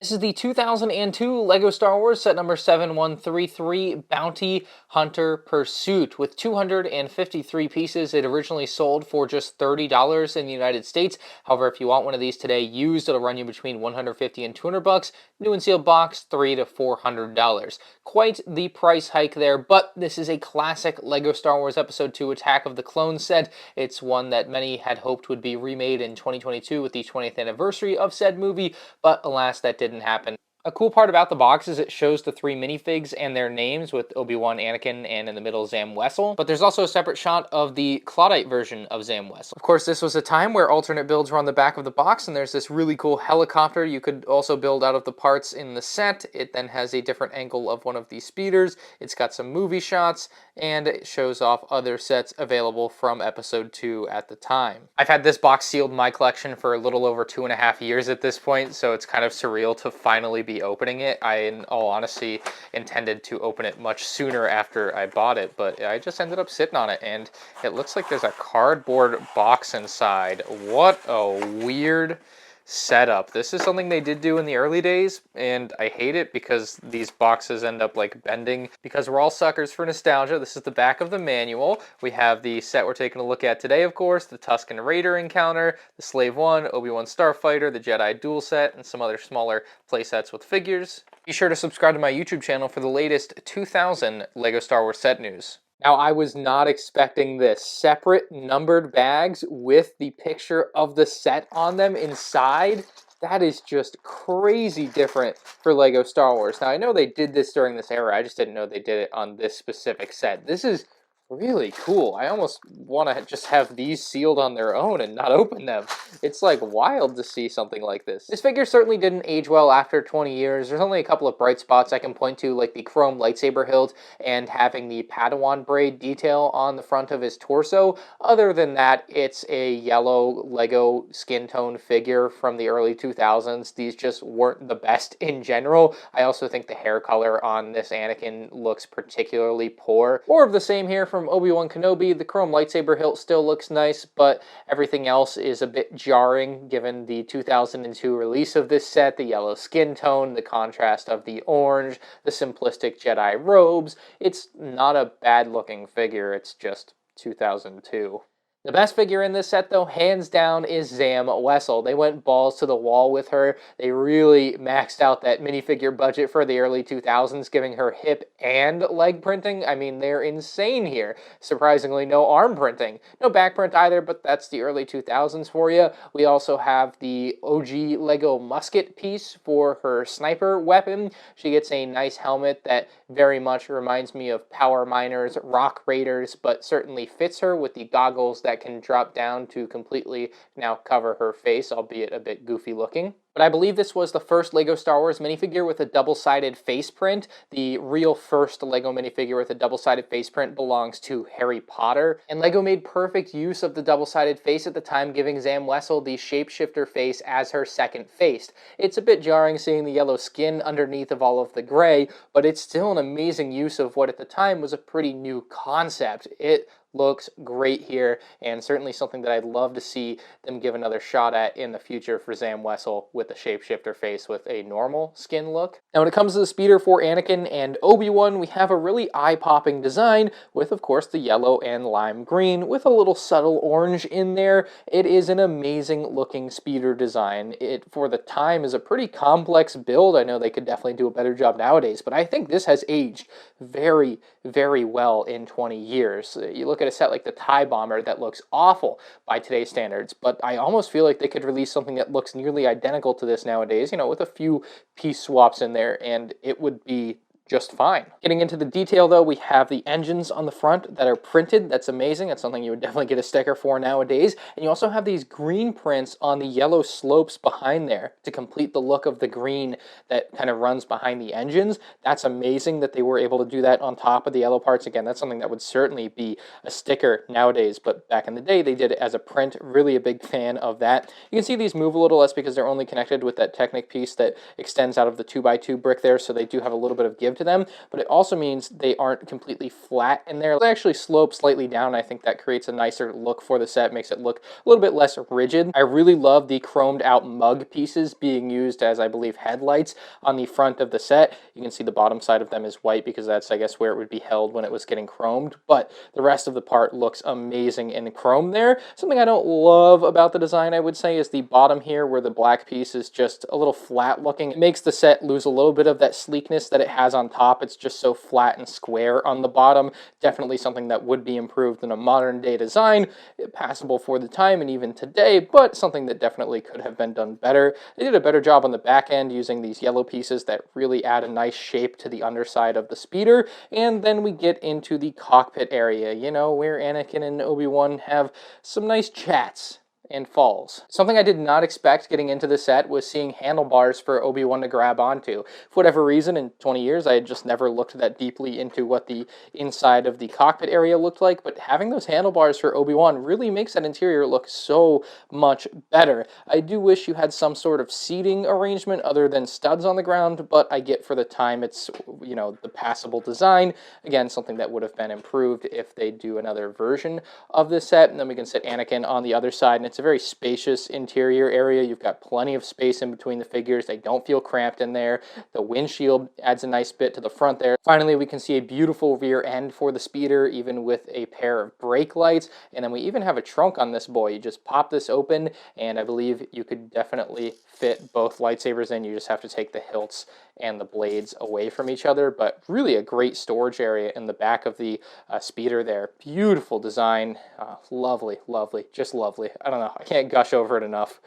This is the 2002 LEGO Star Wars set number 7133 Bounty Hunter Pursuit. With 253 pieces, it originally sold for just $30 in the United States. However, if you want one of these today used, it'll run you between $150 and $200. New and sealed box, $300 to $400. Quite the price hike there, but this is a classic LEGO Star Wars Episode 2 Attack of the Clones set. It's one that many had hoped would be remade in 2022 with the 20th anniversary of said movie, but alas, that didn't happen. A cool part about the box is it shows the three minifigs and their names, with Obi-Wan, Anakin, and in the middle Zam Wessel. But there's also a separate shot of the Claudite version of Zam Wessel. Of course, this was a time where alternate builds were on the back of the box, and there's this really cool helicopter you could also build out of the parts in the set. It then has a different angle of one of these speeders. It's got some movie shots, and it shows off other sets available from Episode 2 at the time. I've had this box sealed in my collection for a little over 2.5 years at this point, so it's kind of surreal to finally be opening it. I, in all honesty, intended to open it much sooner after I bought it, but I just ended up sitting on it, and it looks like there's a cardboard box inside. What a weird setup. This is something they did do in the early days, and I hate it because these boxes end up like bending, because we're all suckers for nostalgia. This is the back of the manual. We have the set we're taking a look at today, of course, the Tusken Raider encounter, the Slave One, Obi-Wan Starfighter, the Jedi duel set, and some other smaller playsets with figures. Be sure to subscribe to my YouTube channel for the latest 2000 LEGO Star Wars set news. Now, I was not expecting this. Separate numbered bags with the picture of the set on them inside. That is just crazy different for LEGO Star Wars. Now, I know they did this during this era. I just didn't know they did it on this specific set. This is really cool. I almost want to just have these sealed on their own and not open them. It's like wild to see something like this. This figure certainly didn't age well after 20 years. There's only a couple of bright spots I can point to, like the chrome lightsaber hilt and having the Padawan braid detail on the front of his torso. Other than that, it's a yellow LEGO skin tone figure from the early 2000s. These just weren't the best in general. I also think the hair color on this Anakin looks particularly poor. More of the same here from Obi-Wan Kenobi. The chrome lightsaber hilt still looks nice, but everything else is a bit jarring given the 2002 release of this set, the yellow skin tone, the contrast of the orange, the simplistic Jedi robes. It's not a bad looking figure, it's just 2002. The best figure in this set, though, hands down, is Zam Wessel. They went balls to the wall with her. They really maxed out that minifigure budget for the early 2000s, giving her hip and leg printing. I mean, they're insane here. Surprisingly, no arm printing. No back print either, but that's the early 2000s for you. We also have the OG LEGO musket piece for her sniper weapon. She gets a nice helmet that very much reminds me of Power Miners, Rock Raiders, but certainly fits her with the goggles that can drop down to completely now cover her face, albeit a bit goofy looking. But I believe this was the first LEGO Star Wars minifigure with a double-sided face print. The real first LEGO minifigure with a double-sided face print belongs to Harry Potter. And LEGO made perfect use of the double-sided face at the time, giving Zam Wessel the shapeshifter face as her second face. It's a bit jarring seeing the yellow skin underneath of all of the gray, but it's still an amazing use of what at the time was a pretty new concept. It looks great here, and certainly something that I'd love to see them give another shot at in the future for Zam Wessel with the shapeshifter face with a normal skin look. Now, when it comes to the speeder for Anakin and Obi-Wan, we have a really eye-popping design with, of course, the yellow and lime green with a little subtle orange in there. It is an amazing looking speeder design. It, for the time, is a pretty complex build. I know they could definitely do a better job nowadays, but I think this has aged very, very well in 20 years. You look at a set like the TIE Bomber that looks awful by today's standards, but I almost feel like they could release something that looks nearly identical to this nowadays, you know, with a few piece swaps in there, and it would be just fine. Getting into the detail, though, we have the engines on the front that are printed. That's amazing. That's something you would definitely get a sticker for nowadays. And you also have these green prints on the yellow slopes behind there to complete the look of the green that kind of runs behind the engines. That's amazing that they were able to do that on top of the yellow parts. Again, that's something that would certainly be a sticker nowadays, but back in the day, they did it as a print. Really a big fan of that. You can see these move a little. That's because they're only connected with that Technic piece that extends out of the 2x2 brick there, so they do have a little bit of give to them, but it also means they aren't completely flat in there. They actually slope slightly down. I think that creates a nicer look for the set, makes it look a little bit less rigid. I really love the chromed out mug pieces being used as, I believe, headlights on the front of the set. You can see the bottom side of them is white because that's, I guess, where it would be held when it was getting chromed, but the rest of the part looks amazing in chrome there. Something I don't love about the design, I would say, is the bottom here where the black piece is just a little flat looking. It makes the set lose a little bit of that sleekness that it has on top. It's just so flat and square on the bottom. Definitely something that would be improved in a modern day design, passable for the time and even today, but something that definitely could have been done better. They did a better job on the back end using these yellow pieces that really add a nice shape to the underside of the speeder. And then we get into the cockpit area, you know, where Anakin and Obi-Wan have some nice chats and falls. Something I did not expect getting into the set was seeing handlebars for Obi-Wan to grab onto. For whatever reason, in 20 years, I had just never looked that deeply into what the inside of the cockpit area looked like, but having those handlebars for Obi-Wan really makes that interior look so much better. I do wish you had some sort of seating arrangement other than studs on the ground, but I get for the time it's, you know, the passable design. Again, something that would have been improved if they do another version of this set. And then we can sit Anakin on the other side, and it's a very spacious interior area. You've got plenty of space in between the figures. They don't feel cramped in there. The windshield adds a nice bit to the front there. Finally, we can see a beautiful rear end for the speeder, even with a pair of brake lights. And then we even have a trunk on this boy. You just pop this open, and I believe you could definitely fit both lightsabers in. You just have to take the hilts and the blades away from each other, but really a great storage area in the back of the speeder there. Beautiful design. Lovely, lovely, just lovely. I don't know, I can't gush over it enough.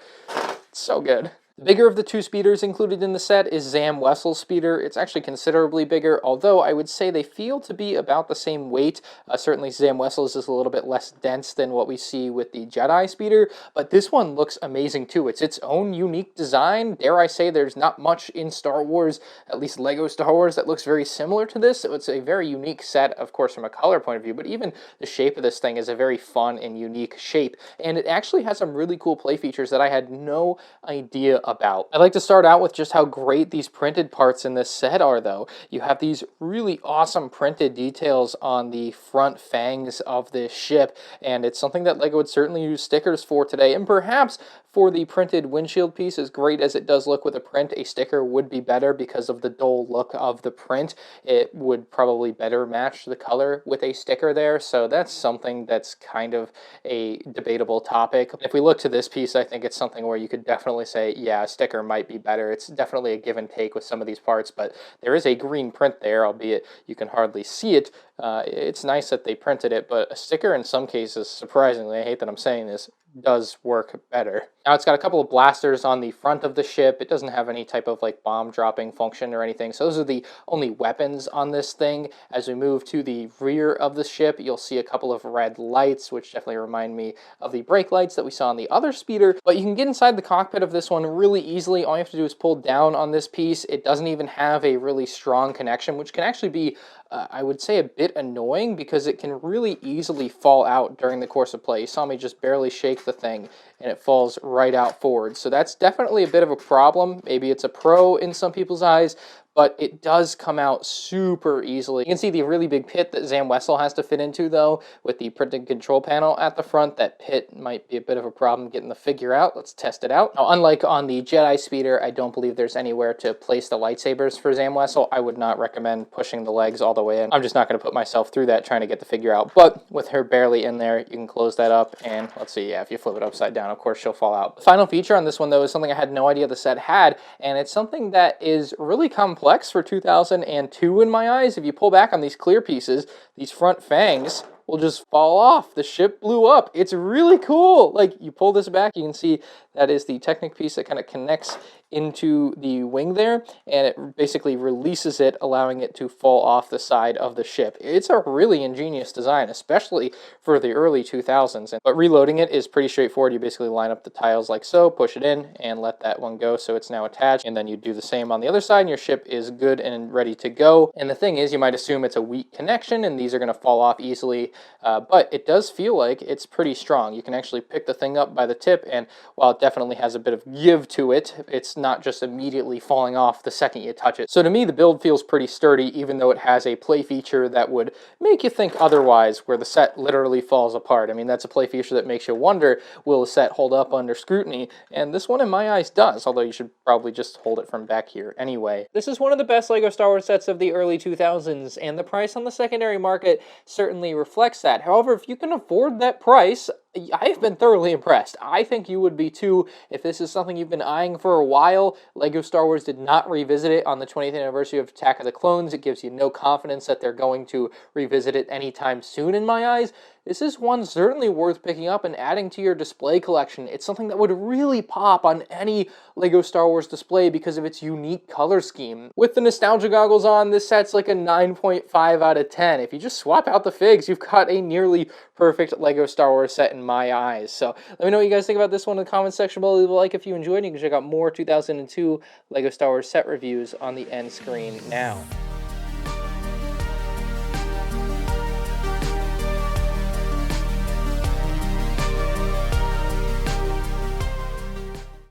It's so good. The bigger of the two speeders included in the set is Zam Wessel's speeder. It's actually considerably bigger, although I would say they feel to be about the same weight. Certainly Zam Wessel's is a little bit less dense than what we see with the Jedi speeder, but this one looks amazing too. It's its own unique design. Dare I say there's not much in Star Wars, at least Lego Star Wars, that looks very similar to this. So it's a very unique set, of course, from a color point of view, but even the shape of this thing is a very fun and unique shape. And it actually has some really cool play features that I had no idea about. I'd like to start out with just how great these printed parts in this set are, though. You have these really awesome printed details on the front fangs of this ship, and it's something that LEGO would certainly use stickers for today, and perhaps for the printed windshield piece, as great as it does look with a print, a sticker would be better because of the dull look of the print. It would probably better match the color with a sticker there, so that's something that's kind of a debatable topic. If we look to this piece, I think it's something where you could definitely say, yeah, a sticker might be better. It's definitely a give and take with some of these parts, but there is a green print there, albeit you can hardly see it. It's nice that they printed it, but a sticker in some cases, surprisingly, I hate that I'm saying this, does work better. Now it's got a couple of blasters on the front of the ship. It doesn't have any type of like bomb dropping function or anything, so those are the only weapons on this thing. As we move to the rear of the ship, you'll see a couple of red lights, which definitely remind me of the brake lights that we saw on the other speeder, but you can get inside the cockpit of this one really easily. All you have to do is pull down on this piece. It doesn't even have a really strong connection, which can actually be I would say a bit annoying because it can really easily fall out during the course of play. You saw me just barely shake the thing and it falls right out forward. So that's definitely a bit of a problem. Maybe it's a pro in some people's eyes, but it does come out super easily. You can see the really big pit that Zam Wessel has to fit into, though, with the printed control panel at the front. That pit might be a bit of a problem getting the figure out. Let's test it out. Now, unlike on the Jedi speeder, I don't believe there's anywhere to place the lightsabers for Zam Wessel. I would not recommend pushing the legs all the way in. I'm just not going to put myself through that trying to get the figure out. But with her barely in there, you can close that up, and let's see, yeah, if you flip it upside down, of course, she'll fall out. The final feature on this one, though, is something I had no idea the set had, and it's something that is really complex for 2002 in my eyes. If you pull back on these clear pieces, these front fangs will just fall off. The ship blew up. It's really cool. Like, you pull this back, you can see that is the Technic piece that kind of connects into the wing there, and it basically releases it, allowing it to fall off the side of the ship. It's a really ingenious design, especially for the early 2000s. But reloading it is pretty straightforward. You basically line up the tiles like so, push it in, and let that one go so it's now attached, and then you do the same on the other side, and your ship is good and ready to go. And the thing is, you might assume it's a weak connection, and these are going to fall off easily, but it does feel like it's pretty strong. You can actually pick the thing up by the tip, and while it definitely has a bit of give to it. It's not just immediately falling off the second you touch it. So to me, the build feels pretty sturdy, even though it has a play feature that would make you think otherwise, where the set literally falls apart. I mean, that's a play feature that makes you wonder, will the set hold up under scrutiny? And this one, in my eyes, does, although you should probably just hold it from back here anyway. This is one of the best LEGO Star Wars sets of the early 2000s, and the price on the secondary market certainly reflects that. However, if you can afford that price, I've been thoroughly impressed. I think you would be too if this is something you've been eyeing for a while. LEGO Star Wars did not revisit it on the 20th anniversary of Attack of the Clones. It gives you no confidence that they're going to revisit it anytime soon in my eyes. This is one certainly worth picking up and adding to your display collection. It's something that would really pop on any LEGO Star Wars display because of its unique color scheme. With the nostalgia goggles on, this set's like a 9.5 out of 10. If you just swap out the figs, you've got a nearly perfect LEGO Star Wars set in my eyes. So let me know what you guys think about this one in the comments section below. Leave a like if you enjoyed. You can check out more 2002 LEGO Star Wars set reviews on the end screen now.